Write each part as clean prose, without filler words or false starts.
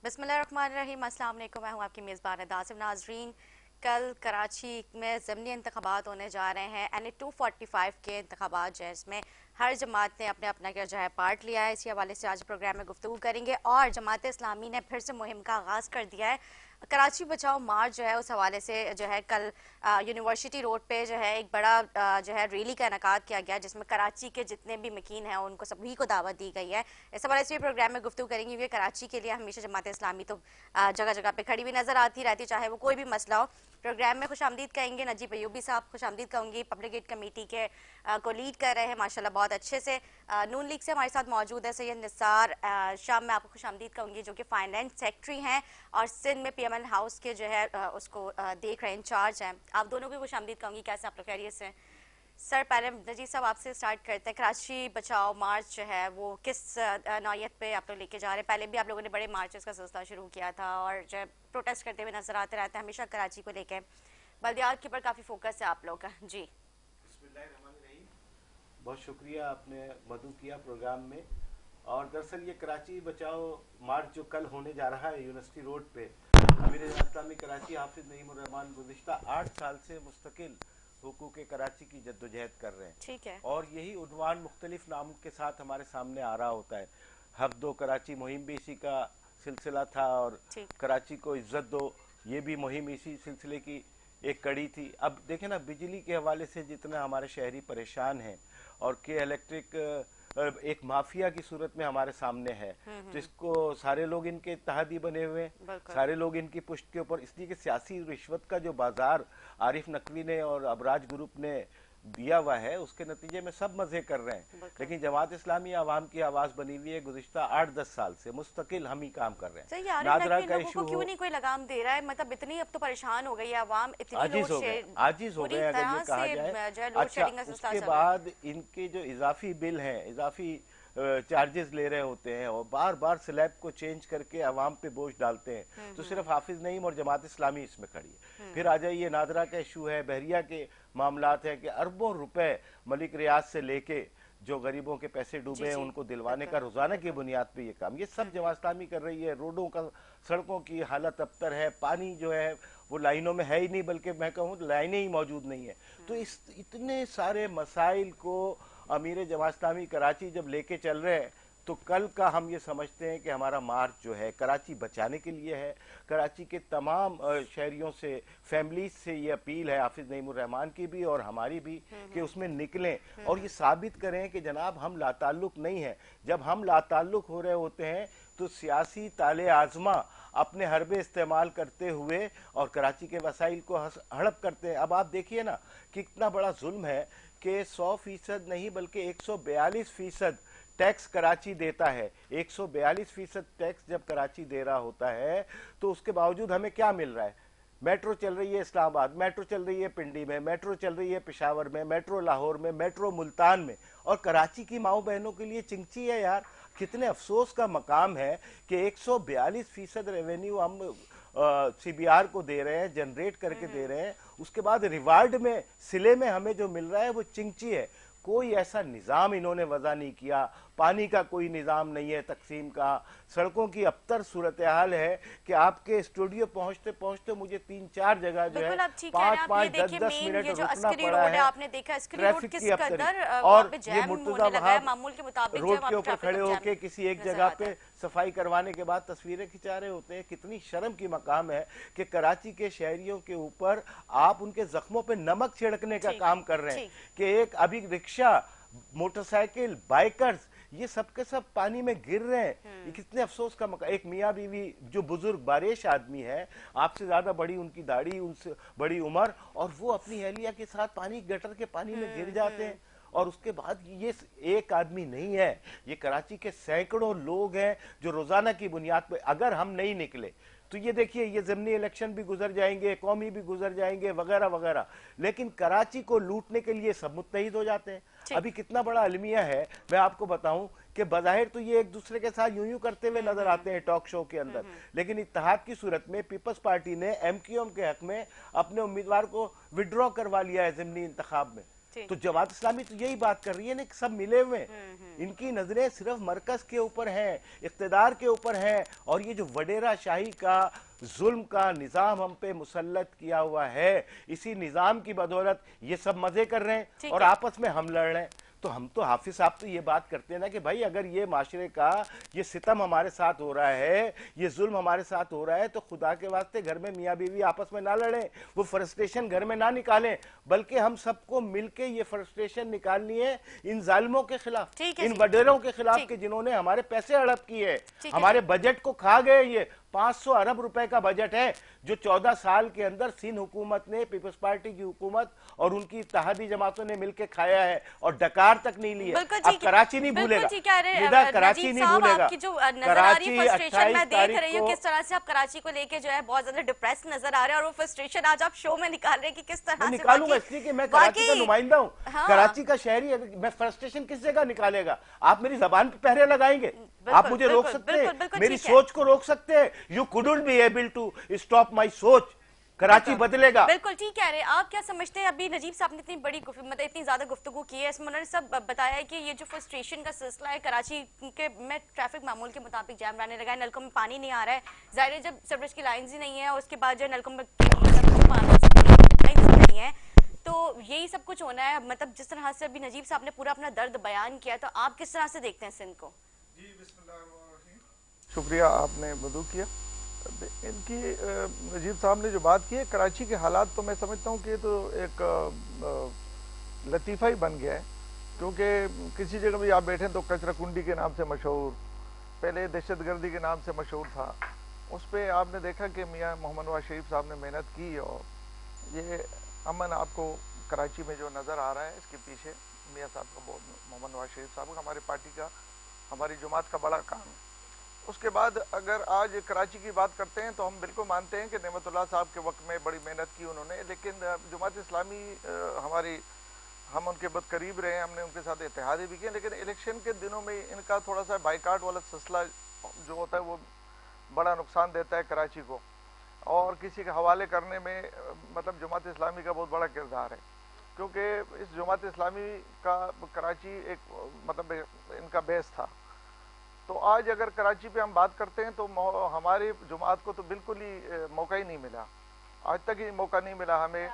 बिस्मिल्लाहिर्रहमानिर्रहीम। अस्सलाम वालेकुम। मैं हूँ आपकी मेज़बान दासिम। नाजरीन, कल कराची में ज़मनी इंतखाबात होने जा रहे हैं। NA 245 के इंतखाबात जो है इसमें हर जमात ने अपने अपना जो है पार्ट लिया है। इसी हवाले से आज प्रोग्राम में गुफ्तगू करेंगे। और जमात इस्लामी ने फिर से मुहिम का आगाज़ कर दिया है। कराची बचाओ मार्च जो है उस हवाले से जो है कल यूनिवर्सिटी रोड पे जो है एक बड़ा जो है रैली का इनेकाद किया गया, जिसमें कराची के जितने भी मकीन हैं उनको सभी को दावत दी गई है। इस हवाले से प्रोग्राम में गुफ्तगू करेंगे, क्योंकि कराची के लिए हमेशा जमात इस्लामी तो जगह जगह पे खड़ी हुई नजर आती रहती, चाहे वो कोई भी मसला हो। प्रोग्राम में खुशामदीद कहेंगे नजीब अयूबी साहब, खुशामदीद कहूँगी पब्लिक एड कमेटी के को लीड कर रहे हैं माशाल्लाह बहुत अच्छे से। नून लीग से हमारे साथ मौजूद है सैयद निसार शाम, में आपको खुशामदीद कहूँगी, जो कि फाइनेंस सेक्रेटरी हैं और सिंध में PML हाउस के जो है उसको देख रहे हैं, इंचार्ज हैं। आप दोनों को खुशामदीद कहूँगी। कैसे आप लोग खैरियत से? सर पहले नजीब साहब आपसे स्टार्ट करते हैं। कराची बचाओ मार्च जो है वो किस नौयत पे आप लोग लेके जा रहे हैं? पहले भी आप लोगों ने बड़े मार्चेस का सिलसिला शुरू किया था और जो है प्रोटेस्ट करते हुए नजर आते रहते हैं हमेशा कराची को लेके। बल्दियात के ऊपर काफ़ी फोकस है आप लोग का। जी बिस्मिल्लाहिर्रहमानिर्रहीम। बहुत शुक्रिया, आपने मदू किया प्रोग्राम में। और दरअसल ये कराची बचाओ मार्च जो कल होने जा रहा है यूनिवर्सिटी रोड पे, अमीर इस्लामी कराची हाफिज नईमुर रहमान गुज़िश्ता 8 साल से मुस्तकिल हुकूक कराची की जद्दोजहद कर रहे हैं। ठीक है। और यही उन्वान मुख्तलिफ नामों के साथ हमारे सामने आ रहा होता है। हक दो कराची मुहिम भी इसी का सिलसिला था, और कराची को इज्जत दो ये भी मुहिम इसी सिलसिले की एक कड़ी थी। अब देखें ना, बिजली के हवाले से जितना हमारे शहरी परेशान हैं और के इलेक्ट्रिक एक माफिया की सूरत में हमारे सामने है, तो इसको सारे लोग इनके इत्तेहादी बने हुए हैं, सारे लोग इनकी पुष्ट के ऊपर, इसलिए कि सियासी रिश्वत का जो बाजार आरिफ नकवी ने और अबराज ग्रुप ने दिया हुआ है उसके नतीजे में सब मजे कर रहे हैं। लेकिन जमात इस्लामी आवाम की आवाज बनी हुई है, गुज़िश्ता 8-10 साल से मुस्तकिल हम ही काम कर रहे हैं। नादरा का इशू क्यों नहीं कोई लगाम दे रहा है? मतलब इतनी अब तो परेशान हो गई है आवाम, इतनी आजिज हो गए अगर ये कहा जाए। अच्छा, उसके बाद इनके जो इजाफी बिल हैं, इजाफी चार्जेस ले रहे होते हैं और बार बार स्लैब को चेंज करके अवाम पे बोझ डालते हैं, तो सिर्फ हाफिज नईम और जमात इस्लामी इसमें खड़ी है। फिर आ जाइए नादरा का इशू है, बहरिया के मामलात है कि अरबों रुपए मलिक रियाज से लेके जो गरीबों के पैसे डूबे हैं उनको दिलवाने का रोजाना की बुनियाद पे ये काम, ये सब जमात इस्लामी कर रही है। रोडों का, सड़कों की हालत अबतर है, पानी जो है वो लाइनों में है ही नहीं, बल्कि मैं कहूँ लाइनें ही मौजूद नहीं है। तो इस इतने सारे मसाइल को अमीर जमात इस्लामी कराची जब लेके चल रहे हैं, तो कल का हम ये समझते हैं कि हमारा मार्च जो है कराची बचाने के लिए है। कराची के तमाम शहरियों से, फैमिलीज से ये अपील है, हाफिज नईमुर रहमान की भी और हमारी भी, कि उसमें निकलें और ये साबित करें कि जनाब हम लाताल्लुक नहीं है। जब हम लाताल्लुक हो रहे होते हैं तो सियासी ताले आजमा अपने हरबे इस्तेमाल करते हुए और कराची के वसाइल को हड़प करते हैं। अब आप देखिए ना कि कितना बड़ा जुल्म है कि 100% नहीं बल्कि 142% टैक्स कराची देता है। 142% टैक्स जब कराची दे रहा होता है तो उसके बावजूद हमें क्या मिल रहा है? मेट्रो चल रही है इस्लामाबाद, मेट्रो चल रही है पिंडी में, मेट्रो चल रही है पेशावर में, मेट्रो लाहौर में, मेट्रो मुल्तान में, और कराची की माओ बहनों के लिए चिंची है यार। कितने अफसोस का मकाम है कि 142% रेवेन्यू हम CBR को दे रहे हैं, जनरेट करके दे रहे हैं, उसके बाद रिवार्ड में सिले में हमें जो मिल रहा है वो चिंची है। कोई ऐसा निज़ाम इन्होंने वज़ा नहीं किया, पानी का कोई निज़ाम नहीं है तकसीम का, सड़कों की अबतर सूरत हाल है कि आपके स्टूडियो पहुंचते पहुंचते मुझे 3-4 जगह जो है 5-5, 10-10 मिनट रुकना पड़ा है ट्रैफिक की अबतरी। और ये मुर्तजा वहाब रोड के ऊपर खड़े होकर किसी एक जगह पे सफाई करवाने के बाद तस्वीरें खिंचा रहे होते हैं। कितनी शर्म की मकाम है कि कराची के शहरियों के ऊपर आप उनके जख्मों पे नमक छिड़कने का काम कर रहे हैं कि एक अभी रिक्शा, मोटरसाइकिल, बाइकर्स, ये सब के सब पानी में गिर रहे हैं। ये कितने अफसोस का मका। एक मियाँ बीवी जो बुजुर्ग बारिश आदमी है, आपसे ज्यादा बड़ी उनकी दाढ़ी, उनसे बड़ी उम्र, और वो अपनी एहलिया के साथ पानी, गटर के पानी में गिर जाते हैं। और उसके बाद ये एक आदमी नहीं है, ये कराची के सैकड़ों लोग हैं जो रोजाना की बुनियाद पर, अगर हम नहीं निकले तो ये देखिए ये ज़मनी इलेक्शन भी गुजर जाएंगे, कौमी भी गुजर जाएंगे, वगैरह वगैरह, लेकिन कराची को लूटने के लिए सब मुत्तहिद हो जाते हैं। अभी कितना बड़ा अलमिया है मैं आपको बताऊं कि बज़ाहिर तो ये एक दूसरे के साथ यूं करते हुए नजर आते हैं टॉक शो के अंदर, लेकिन इत्तेहाद की सूरत में पीपल्स पार्टी ने MQM के हक में अपने उम्मीदवार को विड्रॉ करवा लिया है ज़मनी इंतखाब में। तो जमात इस्लामी तो यही बात कर रही है ना कि सब मिले हुए, इनकी नजरें सिर्फ मरकज के ऊपर हैं, इख्तिदार के ऊपर हैं, और ये जो वडेरा शाही का जुल्म का निजाम हम पे मुसल्लत किया हुआ है, इसी निजाम की बदौलत ये सब मजे कर रहे हैं और आपस में हम लड़ रहे हैं। तो हम तो हाफिज साहब तो ये बात करते हैं ना कि भाई अगर ये माशरे का ये सितम हमारे साथ हो रहा है, ये जुल्म हमारे साथ हो रहा है, तो खुदा के वास्ते घर में मियाँ बीवी आपस में ना लड़ें, वो फ्रस्ट्रेशन घर में ना निकालें, बल्कि हम सबको मिलके ये फ्रस्ट्रेशन निकालनी है इन जालिमों के खिलाफ, इन वडेरों के खिलाफ कि जिन्होंने हमारे पैसे हड़प किए, हमारे बजट को खा गए। ये 500 अरब रुपए का बजट है जो 14 साल के अंदर सिंध हुकूमत ने, पीपल्स पार्टी की हुकूमत और उनकी इत्तेहादी जमातों ने मिलकर खाया है, और डकार तक नहीं लिया। अब कराची नहीं भूलेगा, कराची नहीं भूलेगा। कराची 28 तारीख को किस तरह से आप कराची को लेके जो है बहुत ज्यादा डिप्रेस नजर आ रहे हैं, और वो फ्रस्ट्रेशन आज आप शो में निकाल रहे हैं कि किस तरह से निकालूंगा, इसलिए कि मैं कराची का नुमाइंदा हूँ, कराची का शहरी। मैं फ्रस्ट्रेशन किस जगह निकालेगा? आप मेरी जबान पे पहरे लगाएंगे, आप मुझे रोक सकते हैं, मेरी सोच को रोक सकते हैं। You couldn't be able to stop my सोच। कराची बदलेगा। बिल्कुल ठीक कह रहे हैं आप। क्या समझते हैं, अभी नजीब साहब ने इतनी बड़ी मतलब इतनी ज्यादा गुफ्तगू की है, इसमें उन्होंने सब बताया है कि ये जो फ्रस्ट्रेशन का सिलसिला है कराची के में ट्रैफिक मामूल के मुताबिक जैम रहने लगा है, नलकों में पानी नहीं आ रहा है, जाहिर है जब सीवरेज की लाइंस ही नहीं है, उसके बाद जो नलकों में पानी नहीं है, तो यही सब कुछ होना है। मतलब जिस तरह से अभी नजीब साहब ने पूरा अपना दर्द बयान किया, तो आप किस तरह से देखते हैं सिंध को? शुक्रिया, आपने वदू किया। इनकी नजीब साहब ने जो बात की है कराची के हालात, तो मैं समझता हूँ कि ये तो एक लतीफ़ा ही बन गया है, क्योंकि किसी जगह भी आप बैठें तो कचरा कुंडी के नाम से मशहूर, पहले दहशतगर्दी के नाम से मशहूर था, उस पर आपने देखा कि मियाँ मोहम्मद नवाज शरीफ साहब ने मेहनत की, और ये अमन आपको कराची में जो नज़र आ रहा है, इसके पीछे मियाँ साहब का बहुत, मोहम्मद नवाज शरीफ साहब का, हमारी पार्टी का, हमारी जमात का बड़ा काम है। उसके बाद अगर आज कराची की बात करते हैं तो हम बिल्कुल मानते हैं कि नेमतुल्लाह साहब के वक्त में बड़ी मेहनत की उन्होंने, लेकिन जमात इस्लामी हमारी, हम उनके बहुत करीब रहे, हमने उनके साथ इत्तेहाद भी किए, लेकिन इलेक्शन के दिनों में इनका थोड़ा सा बाइकाट वाला सिलसिला जो होता है वो बड़ा नुकसान देता है कराची को, और किसी के हवाले करने में मतलब जमात इस्लामी का बहुत बड़ा किरदार है, क्योंकि इस जमात इस्लामी का कराची एक मतलब इनका बेस था। तो आज अगर कराची पे हम बात करते हैं तो हमारी जमात को तो बिल्कुल ही मौका ही नहीं मिला, आज तक ही मौका नहीं मिला हमें।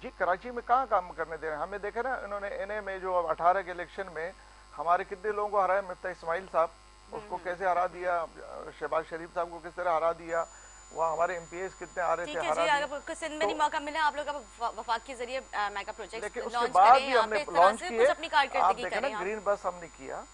जी कराची में कहाँ काम करने दे रहे हैं? हमें देखे ना, इन्होंने एनए में जो 18 के इलेक्शन में हमारे कितने लोगों को हराया, मिफ्ता इस्माइल साहब, उसको कैसे हरा दिया, शहबाज शरीफ साहब को किस तरह हरा दिया, वहाँ हमारे एमपीएस कितने आ रहे थे, अगर सिंध में नहीं मौका मिला, आप लोग वफाक के जरिए मेगा प्रोजेक्ट लॉन्च करें, यहाँ पे लॉन्च किए, आप देखें ना ग्रीन बस हमने किया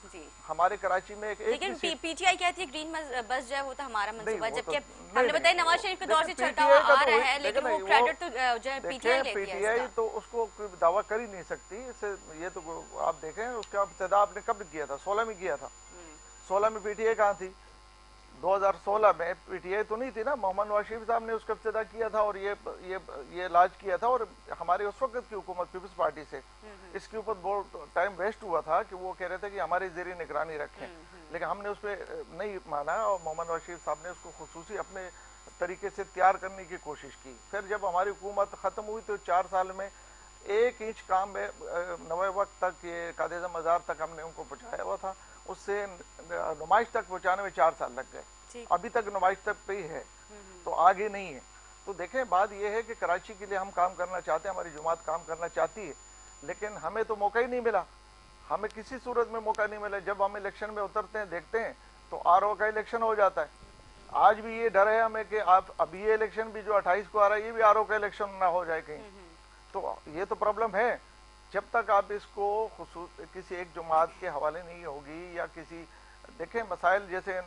हमारे कराची में, लेकिन पीटीआई कहती है ग्रीन बस जो है वो तो हमारा मंसूबा, जबकि हमने बताया नवाज शरीफ के दौर से चलता हुआ आ रहा है, लेकिन वो क्रेडिट तो जो है पीटीआई लेती है। पीटीआई तो उसको दावा कर ही नहीं सकती, ये तो आप देखें उसका इब्तिदा आपने कब किया था? 16 में किया था। 16 में पीटीआई कहाँ थी? 2016 में पीटीआई तो नहीं थी ना, मोहम्मद नवाज शरीफ साहब ने उसका इब्तिदा किया था और ये लाज किया था, और हमारे उस वक्त की हुकूमत पीपल्स पार्टी से इसके ऊपर बहुत टाइम वेस्ट हुआ था कि वो कह रहे थे कि हमारी ज़ेरी निगरानी रखें, लेकिन हमने उस पर नहीं माना, और मोहम्मद नवाज शरीफ साहब ने उसको खुसूसी अपने तरीके से तैयार करने की कोशिश की। फिर जब हमारी हुकूमत ख़त्म हुई तो 4 साल में 1 इंच काम में 90 वक्त तक, ये कायद-ए-आज़म मज़ार तक हमने उनको पहुँचाया हुआ था, उससे नुमाइश तक पहुंचाने में 4 साल लग गए, अभी तक नुमाइश तक पे ही है, तो आगे नहीं है। तो देखें बात यह है कि कराची के लिए हम काम करना चाहते हैं, हमारी जमात काम करना चाहती है, लेकिन हमें तो मौका ही नहीं मिला, हमें किसी सूरत में मौका नहीं मिला। जब हम इलेक्शन में उतरते हैं देखते हैं तो आरओ का इलेक्शन हो जाता है। आज भी ये डर है हमें कि आप अभी ये इलेक्शन भी जो 28 को आ रहा है ये भी आरओ का इलेक्शन ना हो जाए कहीं, तो ये तो प्रॉब्लम है। जब तक आप इसको किसी एक जमात के हवाले नहीं होगी, या किसी देखें मसाइल जैसे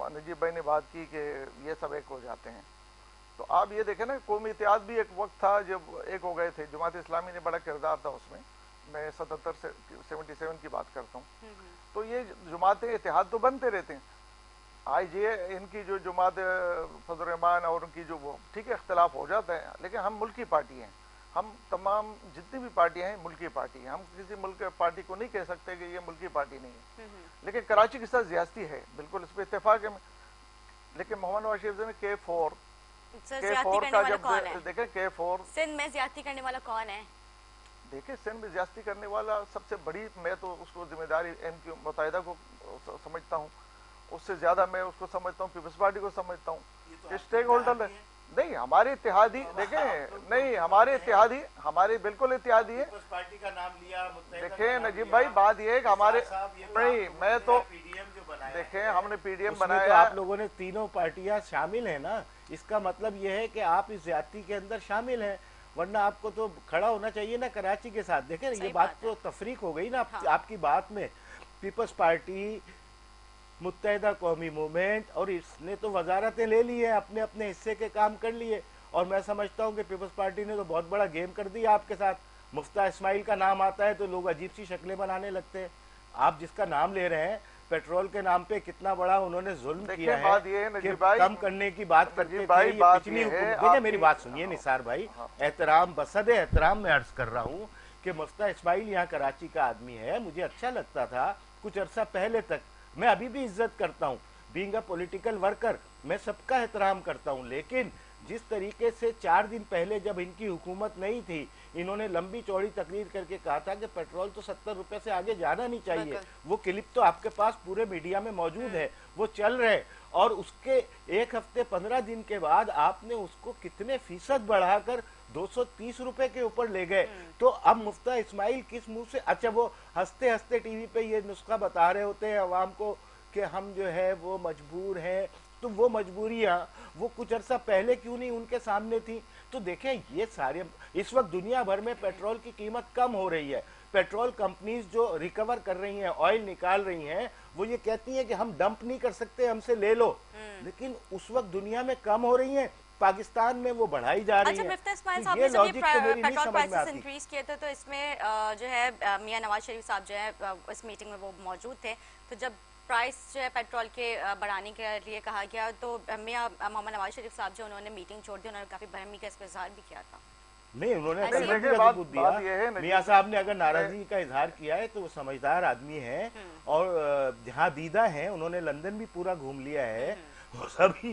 नजीब भाई ने बात की कि ये सब एक हो जाते हैं, तो आप ये देखें ना, कौमी इत्तेहाद भी एक वक्त था जब एक हो गए थे, जमात इस्लामी ने बड़ा किरदार था उसमें, मैं 77 से 77 की बात करता हूँ, तो ये जमातें इत्तेहाद तो बनते रहते हैं। आज ये इनकी जो जमात फजल रहमान और उनकी जो वो ठीक है इख्तलाफ हो जाता है, लेकिन हम मुल्की पार्टी हैं, हम तमाम जितनी भी पार्टियां हैं मुल्की पार्टी हैं, हम किसी मुल्क पार्टी को नहीं कह सकते कि ये मुल्की पार्टी नहीं है, लेकिन कराची के साथ ज्यादती है, बिल्कुल इस पर इत्तेफाक है। लेकिन मोहम्मद नवाज शरीफ ने K4 का जब देखें K4 सिंध में ज्यादती करने वाला कौन है? देखिए सिंध में ज्यादती करने वाला सबसे बड़ी, मैं तो उसको जिम्मेदारी एमक्यू मुत्तहिदा को समझता हूँ, उससे ज्यादा मैं उसको समझता हूँ पीपल्स पार्टी को समझता हूँ, स्टेक होल्डर है। नहीं हमारे इत्तेहादी, देखें नहीं हमारे इत्तेहादी, हमारे बिल्कुल इत्तेहादी है। पार्टी का नाम लिया, देखें नजीब भाई बात ये है कि हमारे नहीं, मैं तो देखें हमने पीडीएम बनाया, तो आप लोगों ने तीनों पार्टियां शामिल है ना, इसका मतलब ये है कि आप इस ज्यादती के अंदर शामिल हैं, वरना आपको तो खड़ा होना चाहिए ना कराची के साथ। देखें ये बात तो तफरीक हो गई ना आपकी बात में। पीपल्स पार्टी, मुत्तहिदा कौमी मूवमेंट, और इसने तो वजारतें ले ली है, अपने अपने हिस्से के काम कर लिए, और मैं समझता हूँ कि पीपल्स पार्टी ने तो बहुत बड़ा गेम कर दिया आपके साथ। मुफ्ता इस्माइल का नाम आता है तो लोग अजीब सी शक्लें बनाने लगते हैं। आप जिसका नाम ले रहे हैं, पेट्रोल के नाम पे कितना बड़ा उन्होंने जुल्म किया है कि कम करने की बात करते थे। पिछली हुकूमत, देखिए मेरी बात सुनिए निसार भाई, एहतराम बसद एहतराम में अर्ज कर रहा हूँ कि मुफ्ता इस्माइल यहाँ कराची का आदमी है, मुझे अच्छा लगता था कुछ अरसा पहले तक, मैं अभी भी इज्जत करता हूँ, बीइंग अ पॉलिटिकल वर्कर मैं सबका एहतराम करता हूँ, लेकिन जिस तरीके से 4 दिन पहले जब इनकी हुकूमत नहीं थी, इन्होंने लंबी चौड़ी तकरीर करके कहा था कि पेट्रोल तो 70 रुपए से आगे जाना नहीं चाहिए। वो क्लिप तो आपके पास पूरे मीडिया में मौजूद है, वो चल रहे, और उसके 1 हफ्ते 15 दिन के बाद आपने उसको कितने फीसद बढ़ाकर 230 रुपए के ऊपर ले गए। तो अब मुफ्ता इस्माइल किस मुंह से, अच्छा वो हंसते हंसते टीवी पे ये नुस्खा बता रहे होते हैं अवाम को कि हम जो है वो मजबूर हैं, तो वो मजबूरियां वो कुछ अरसा पहले क्यों नहीं उनके सामने थी? तो देखें ये सारे, इस वक्त दुनिया भर में पेट्रोल की कीमत कम हो रही है, पेट्रोल कंपनीज जो रिकवर कर रही हैं, ऑयल निकाल रही हैं, वो ये कहती हैं कि हम डंप नहीं कर सकते, हमसे ले लो, लेकिन उस वक्त दुनिया में कम हो रही हैं, पाकिस्तान में वो बढ़ाई जा रही है। अच्छा, ये लॉजिक तो मेरी नहीं समझ में आती। इंक्रीज किए थे तो इसमें जो है मियां नवाज शरीफ साहब जो है इस मीटिंग में वो मौजूद थे, तो जब प्राइस जो है पेट्रोल के बढ़ाने के लिए कहा गया तो मियां मोहम्मद नवाज शरीफ साहब जो उन्होंने मीटिंग छोड़ दी, उन्होंने काफी बहमी का इस पर इजहार भी किया था। नहीं उन्होंने सबूत दिया, मियां साहब ने अगर नाराजगी का इजहार किया है तो वो समझदार आदमी है, और जहाँ दीदा है उन्होंने लंदन भी पूरा घूम लिया है, सभी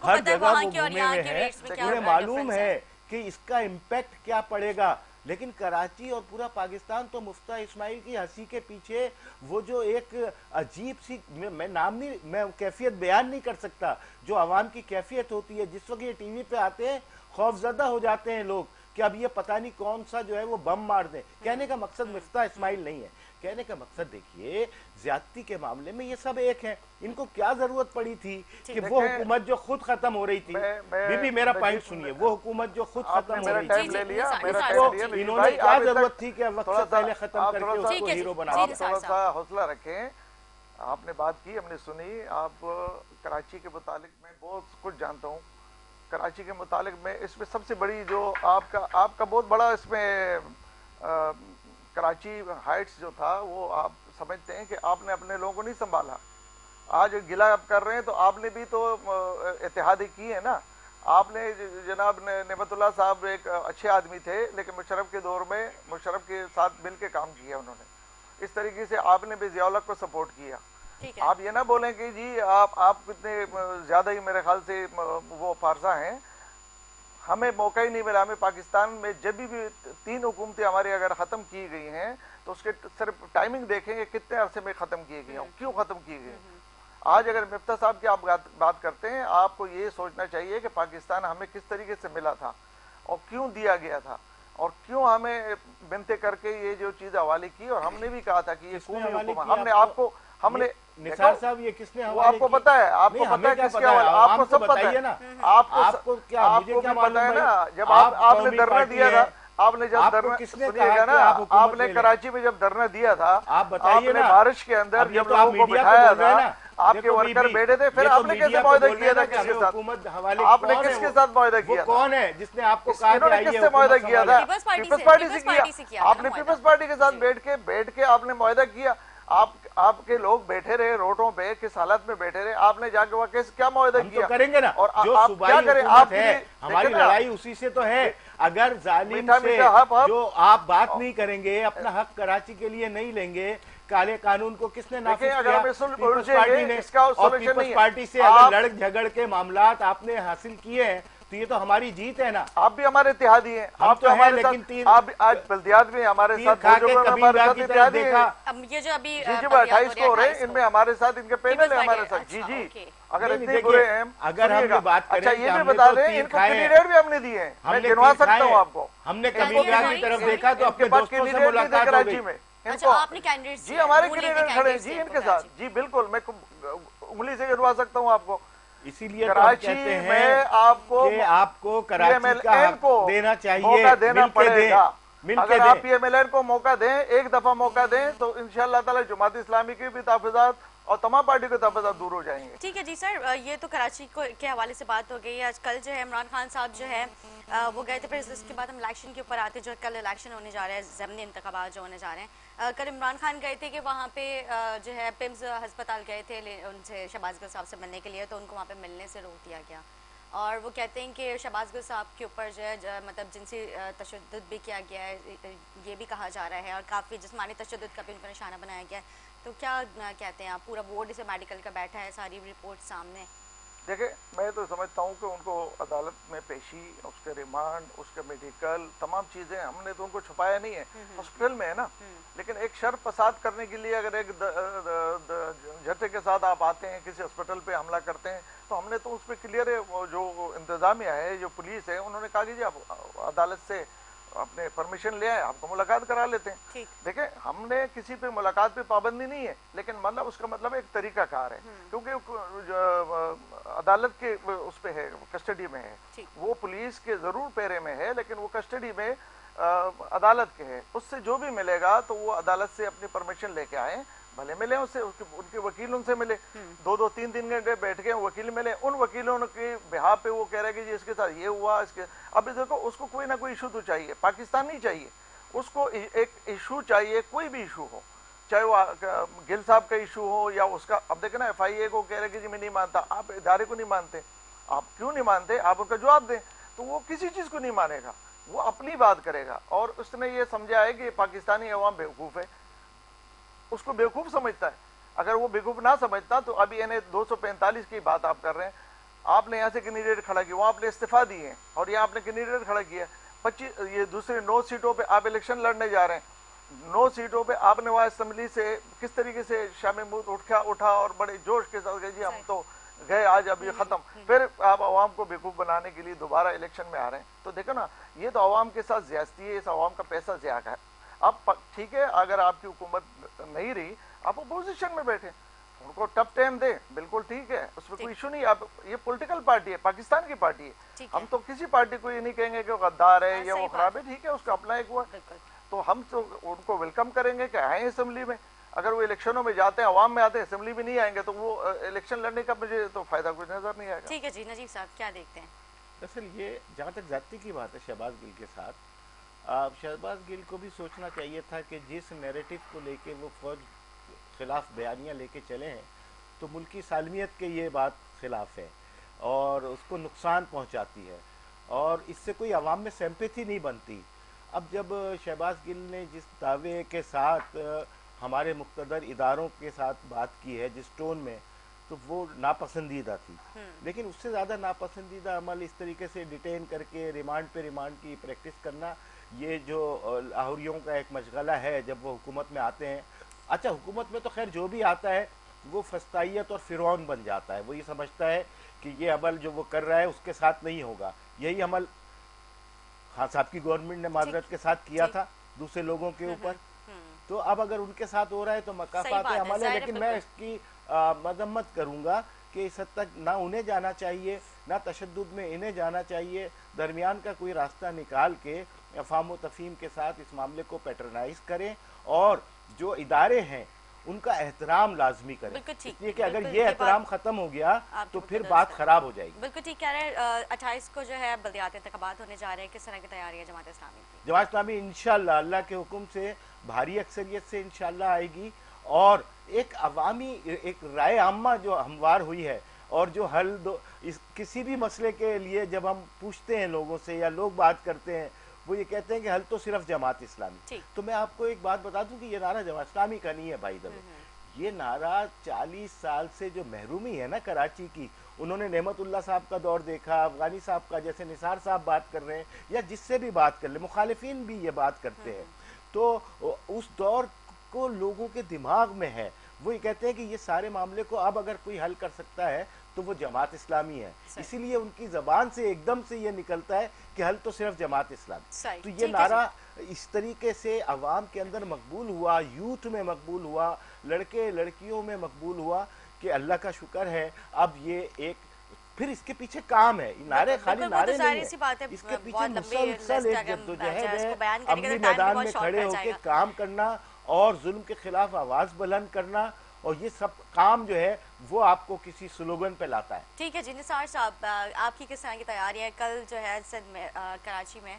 हर जगह वो घूमे हुए हैं, उन्हें मालूम है कि इसका इम्पैक्ट क्या पड़ेगा। लेकिन कराची और पूरा पाकिस्तान तो मुफ्ता इस्माइल की हंसी के पीछे वो जो एक अजीब सी, मैं नाम नहीं, मैं कैफियत बयान नहीं कर सकता, जो आवाम की कैफियत होती है जिस वक्त ये टीवी पे आते हैं, खौफजदा हो जाते हैं लोग कि अब ये पता नहीं कौन सा जो है वो बम मार दे। कहने का मकसद मुफ्ता इस्माइल नहीं है, कहने का मकसद देखिए ज्यादती के मामले में ये सब एक है, इनको क्या जरूरत पड़ी थी कि वो हुकूमत जो खुद खत्म हो रही थी, बीबी मेरा पॉइंट सुनिए, वो हुकूमत जो खुद खत्म हो रही थी, इन्होंने क्या जरूरत थी कि वक्त से पहले खत्म करके उसको हीरो बना दिया। थोड़ा सा हौसला रखें, आपने बात की हमने सुनी, आप कराची के मुतालिक मैं बहुत कुछ जानता हूँ, कराची के मुतालिक में इसमें सबसे बड़ी जो आपका बहुत बड़ा इसमें कराची हाइट्स जो था वो आप समझते हैं कि आपने अपने लोगों को नहीं संभाला। आज गिला आप कर रहे हैं तो आपने भी तो इत्तेहादी की है ना, आपने जनाब नेमतुल्लाह साहब एक अच्छे आदमी थे, लेकिन मुशर्रफ के दौर में मुशर्रफ के साथ मिल के काम किया उन्होंने, इस तरीके से आपने भी ज़िया-उल-हक को सपोर्ट किया। आप ये ना बोलें कि जी आप कितने ज़्यादा ही मेरे ख्याल से वो फारसा हैं, हमें मौका ही नहीं मिला। हमें पाकिस्तान में जब भी 3 हुकूमतें हमारी अगर ख़त्म की गई हैं तो उसके सिर्फ टाइमिंग देखेंगे कितने अरसे में ख़त्म की गई हैं, क्यों ख़त्म की गई। आज अगर मिफ्ता साहब की आप बात करते हैं, आपको ये सोचना चाहिए कि पाकिस्तान हमें किस तरीके से मिला था और क्यों दिया गया था, और क्यों हमें बिनते करके ये जो चीज़ हवाले की, और हमने भी कहा था कि ये कौमी हुकूमत हमने निसार साहब ये किसने वो आपको पता है, आपको पता है किसके हवाले, आपको सब पता है ना, आपको क्या मुझे क्या पता है ना, जब आपने धरना दिया था, आपने जब धरना सुनिएगा ना, आपने कराची में जब धरना दिया था, आपने बारिश के अंदर जब लोगों को बिठाया था, आपके वर्कर बैठे थे, फिर आपने कैसे मुआहदा किया था किसके साथ, आपने किसके साथ मुआहदा किया, कौन है जिसने आपको कहा किससे मुआहदा किया था? पीपल्स पार्टी से किया। आपने पीपल्स पार्टी के साथ बैठ के आपने मुआहदा किया, आपके लोग बैठे रहे रोडों पे, किस हालत में बैठे रहे, आपने जाके वहाँ क्या मुआहदा किया? तो करेंगे ना, और जो आप क्या करें, आप हमारी लड़ाई उसी से तो है। अगर जालिम से जो आप बात नहीं करेंगे, अपना हक कराची के लिए नहीं लेंगे, काले कानून को किसने नाफिज किया? पीपल्स पार्टी ने। और पीपल्स पार्टी से अगर लड़ झगड़ के मामलात आपने हासिल किए हैं तो ये तो हमारी जीत है ना। आप भी हमारे इत्तेहादी हैं, आप तो हमारे साथ, आप आज बल्दियात में हमारे साथ, हमारे साथ इत्तेहादी हैं। ये जो अभी जी 28 को हो रहे हैं, इनमें हमारे साथ इनके पैनल है हमारे साथ। जी अगर इतने बुरे हैं, अगर हम बात करें, अच्छा ये भी बता दें, इनको कैंडिडेट भी हमने दिए हैं, मैं गिनवा सकता हूँ आपको। हमने कमीरगाह की तरफ देखा तो अपने दोस्तों से मुलाकात हो गई। अच्छा, आपने कैंडिडेट जी हमारे कैंडिडेट खड़े जी इनके साथ, जी बिल्कुल, मैं उंगली से गिनवा सकता हूँ आपको। इसीलिए कराची में आपको कराची का हक देना चाहिए, मौका देना पड़ेगा। अगर आप PMLN को मौका दें, एक दफा मौका दें, तो इंशाअल्लाह ताला जमात इस्लामी की भी तहफ़्फ़ुज़ात और तमाम पार्टी के तहफ़्फ़ुज़ात दूर हो जाएंगे। ठीक है जी सर, ये तो कराची के हवाले से बात हो गई। आज कल जो है इमरान खान साहब जो है वो गए थे, फिर इसके बाद हम इलेक्शन के ऊपर आते, जो कल इलेक्शन होने जा रहे हैं, ज़मीनी इंतखाबात जो होने जा रहे हैं। कल इमरान खान गए थे कि वहाँ पे जो है पिम्स हस्पताल गए थे उनसे शहबाज गिल साहब से मिलने के लिए, तो उनको वहाँ पे मिलने से रोक दिया गया। और वो कहते हैं कि शहबाज गिल साहब के ऊपर जो है मतलब जिनसी तशद्दुद भी किया गया है, ये भी कहा जा रहा है, और काफ़ी जिस्मानी तशद्दुद का भी उनको निशाना बनाया गया है। तो क्या कहते हैं आप, पूरा बोर्ड इसे मेडिकल का बैठा है, सारी रिपोर्ट सामने। देखिए मैं तो समझता हूँ कि उनको अदालत में पेशी, उसके रिमांड, उसके मेडिकल, तमाम चीज़ें हमने तो उनको छुपाया नहीं है, हॉस्पिटल में है ना। लेकिन एक शर फसाद करने के लिए अगर एक झटके के साथ आप आते हैं, किसी हॉस्पिटल पे हमला करते हैं, तो हमने तो उस पर क्लियर है, जो इंतजामिया है, जो पुलिस है, उन्होंने कहा कि आप अदालत से अपने परमिशन ले आए, आपको मुलाकात करा लेते हैं। देखें हमने किसी पे मुलाकात पे पाबंदी नहीं है, लेकिन मतलब उसका मतलब एक तरीका कार है, क्योंकि अदालत के उस पे है, कस्टडी में है, वो पुलिस के जरूर पैरे में है, लेकिन वो कस्टडी में अदालत के है। उससे जो भी मिलेगा तो वो अदालत से अपनी परमिशन लेके आए, भले मिले उससे, उनके वकील उनसे मिले, 2-2 3-3 घंटे बैठ के वकील मिले, उन वकीलों के बिहार पे वो कह रहे कि जी इसके साथ ये हुआ, इसके अब देखो उसको कोई ना कोई इशू तो चाहिए, पाकिस्तान नहीं चाहिए उसको, एक इशू चाहिए, कोई भी इशू हो, चाहे वो गिल साहब का इशू हो या उसका। अब देखे ना FIA को कह रहे कि जी मैं नहीं मानता, आप इदारे को नहीं मानते, आप क्यों नहीं मानते, आप उसका जवाब दें। तो वो किसी चीज को नहीं मानेगा, वो अपनी बात करेगा। और उसने ये समझा है कि पाकिस्तानी अवाम बेवकूफ है, उसको बेवकूफ समझता है। अगर वो बेवकूफ ना समझता तो अभी इन्हें 245 की बात आप कर रहे हैं, आपने यहाँ से कैंडिडेट खड़ा किया, वहाँ आपने इस्तीफा दिए हैं, और यहाँ आपने कैंडिडेट खड़ा किया 25, ये दूसरे 9 सीटों पे आप इलेक्शन लड़ने जा रहे हैं। 9 सीटों पे आपने वहाँ असेंबली से किस तरीके से शामी मूद उठा और बड़े जोश के साथ जी हम तो गए, आज अभी खत्म, फिर आप आवाम को बेवकूफ बनाने के लिए दोबारा इलेक्शन में आ रहे हैं। तो देखो ना, ये तो आवाम के साथ ज्यादती है, इस आवाम का पैसा ज़िया है। अब ठीक है, अगर आपकी हुकूमत नहीं रही, आप अपोजिशन में बैठे, उनको टफ टाइम दे, बिल्कुल ठीक है, उसमें कोई इशू नहीं। आप ये पॉलिटिकल पार्टी है, पाकिस्तान की पार्टी है, हम तो किसी पार्टी को ये नहीं कहेंगे कि वो गद्दार है या वो खराब है, ठीक है, उसका अपना एक हुआ, तो हम तो उनको वेलकम करेंगे कि आए असेंबली में। अगर वो इलेक्शनों में जाते हैं, अवाम में आते हैं, असेंबली में नहीं आएंगे, तो वो इलेक्शन लड़ने का मुझे तो फायदा कुछ नजर नहीं आएगा। ठीक है जी, नजीब साहब क्या देखते हैं? दरअसल ये जहाँ तक जाति की बात है शहबाज गिल के साथ, शहबाज गिल को भी सोचना चाहिए था कि जिस नैरेटिव को लेके वो फौज खिलाफ बयानियाँ लेके चले हैं, तो मुल्की सालमियत के ये बात खिलाफ है और उसको नुकसान पहुंचाती है, और इससे कोई अवाम में सिंपैथी नहीं बनती। अब जब शहबाज गिल ने जिस दावे के साथ हमारे मुक़्तदर इदारों के साथ बात की है, जिस टोन में, तो वो नापसंदीदा थी। लेकिन उससे ज़्यादा नापसंदीदा अमल इस तरीके से डिटेन करके रिमांड पे रिमांड की प्रैक्टिस करना, ये जो लाहौरियों का एक मशगला है जब वो हुकूमत में आते हैं। अच्छा, हुकूमत में तो खैर जो भी आता है वो फस्तायत और फिरौन बन जाता है, वो ये समझता है कि ये अमल जो वो कर रहा है उसके साथ नहीं होगा। यही अमल खान साहब की गवर्नमेंट ने माजरत के साथ किया था दूसरे लोगों के ऊपर, तो अब अगर उनके साथ हो रहा है तो मकाफात अमल है। लेकिन मैं इसकी मजम्मत करूंगा कि इस हद तक ना उन्हें जाना चाहिए, ना तशद्दुद में इन्हें जाना चाहिए। दरमियान का कोई रास्ता निकाल के अफाम व तफहीम के साथ इस मामले को पैटर्नाइज करें और जो इदारे हैं उनका एहतराम लाजमी करें। इसलिए कि अगर ये एहतराम खत्म हो गया तो फिर बात खराब हो जाएगी। बिल्कुल ठीक कह रहे हैं। 28 को जो है बल्दियाती इंतखाबात होने जा रहे हैं, किस तरह की तैयारी है जमात इस्लामी की? जमात इस्लामी इंशाअल्लाह अल्लाह के हुक्म से भारी अक्सरियत से इंशाअल्लाह आएगी, और एक अवामी एक राय आम्मा जो हमवार हुई है, और जो हल किसी भी मसले के लिए जब हम पूछते हैं लोगों से या लोग बात करते हैं, वो ये कहते हैं कि हल तो सिर्फ जमात इस्लामी। तो मैं आपको एक बात बता दूं कि ये नारा जमात इस्लामी का नहीं है भाई दबे, یہ نعرہ 40 سال سے جو محرومی ہے نا کراچی کی، انہوں نے نعمت اللہ صاحب کا دور دیکھا، افغانی صاحب کا، جیسے نثار صاحب بات کر رہے ہیں یا جس سے بھی بات کر لیں، مخالفین بھی یہ بات کرتے ہیں، تو اس دور کو لوگوں کے دماغ میں ہے. وہ یہ کہتے ہیں کہ یہ سارے معاملے کو اب اگر کوئی حل کر سکتا ہے تو وہ جماعت اسلامی ہے. اسی لیے ان کی زبان سے ایک دم سے یہ نکلتا ہے کہ حل تو صرف جماعت اسلامی. تو یہ نعرہ اس طریقے سے عوام کے اندر مقبول ہوا، یوتھ میں مقبول ہوا، لڑکے لڑکیوں میں مقبول ہوا کہ اللہ کا شکر ہے اب یہ ایک پھر اس کے پیچھے کام ہے. نعرے خالی نعرے نہیں ہیں، اس کے پیچھے مسلسل ایک جدوجہد ہے، عملی میدان میں کھڑے ہو کے کام کرنا اور ظلم کے خلاف آواز بلند کرنا، اور یہ سب کام جو ہے وہ آپ کو کسی سلوگن پہ لاتا ہے. ٹھیک ہے جی. نثار صاحب، آپ کی کس طرح کی تیاری ہے؟ کل جو ہے سندھ میں کراچی میں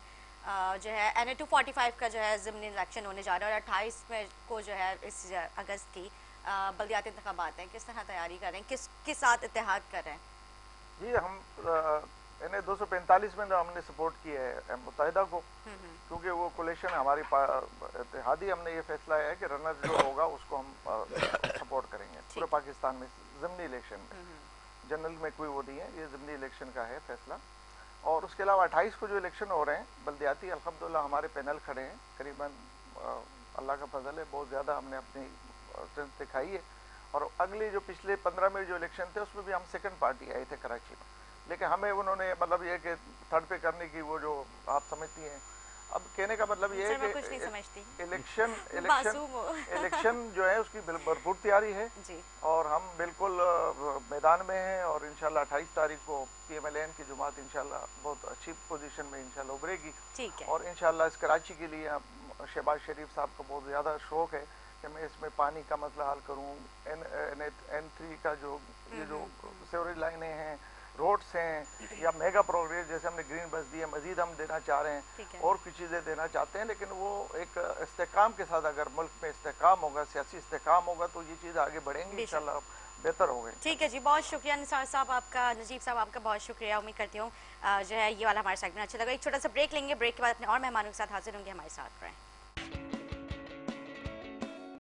جو ہے NA 245 کا جو ہے ضمنی الیکشن ہونے جا رہا ہے، اور 28 میں کو جو ہے اس اگست کی بلدیاتی انتخابات ہیں. کس طرح تیاری کر رہے ہیں؟ کس کے ساتھ اتحاد کر رہے ہیں؟ جی ہم NA 245 میں ہم نے سپورٹ کیا ہے متحدہ کو، کیونکہ وہ کولیشن ہماری اتحادی. ہم نے یہ فیصلہ ہے کہ رنر جو ہوگا اس کو ہم سپورٹ کریں گے پورے پاکستان میں ضمنی الیکشن میں. جنرل میں کوئی وہ نہیں ہے، یہ ضمنی الیکشن کا ہے فیصلہ. اور اس کے علاوہ 28 کو جو الیکشن ہو رہے ہیں بلدیاتی، الحمدللہ ہمارے پینل کھڑے ہیں قریباً، اللہ کا فضل ہے بہت زیادہ ہم نے اپنی اسٹرینتھ دکھائی ہے. اور اگلی جو پچھلے 15 میں جو الیکشن تھے اس میں بھی ہم سیکنڈ پارٹی آئے تھے کراچی میں، لیکن ہمیں انہوں نے مطلب یہ کہ تھرڈ پہ کرنے کی وہ جو آپ سمجھتی ہیں. اب کہنے کا مطلب یہ ہے کہ الیکشن جو ہے اس کی بھرپور تیاری ہے، اور ہم بالکل میدان میں ہیں. اور انشاءاللہ 28 تاریخ کو PMLN کی جماعت انشاءاللہ بہت اچھی پوزیشن میں انشاءاللہ ابھرے گی. اور انشاءاللہ اس کراچی کے لیے شہباز شریف صاحب کو بہت زیادہ شوق ہے کہ میں اس میں پانی کا مسئلہ حل کروں. N3 کا جو یہ جو سیوریج لائنیں ہیں، روڈز ہیں، یا میگا پروگریس جیسے ہم نے گرین بس دی ہے، مزید ہم دینا چاہ رہے ہیں، اور کچھ چیزیں دینا چاہتے ہیں. لیکن وہ ایک استحکام کے ساتھ، اگر ملک میں استحکام ہوگا، سیاسی استحکام ہوگا، تو یہ چیز آگے بڑھیں گی انشاءاللہ بہتر ہوگی. ٹھیک ہے جی، بہت شکریہ نثار صاحب آپ کا. نجیب صاحب آپ کا بہت شکریہ. امید کرتی ہوں جو ہے یہ والا ہمارا سیگمنٹ اچھا لگا. ایک چھوٹا سا بریک لیں گے، بریک کے بعد اپنے اور مہمانوں کے ساتھ حاضر ہوں گے. ہمارے ساتھ رہیں.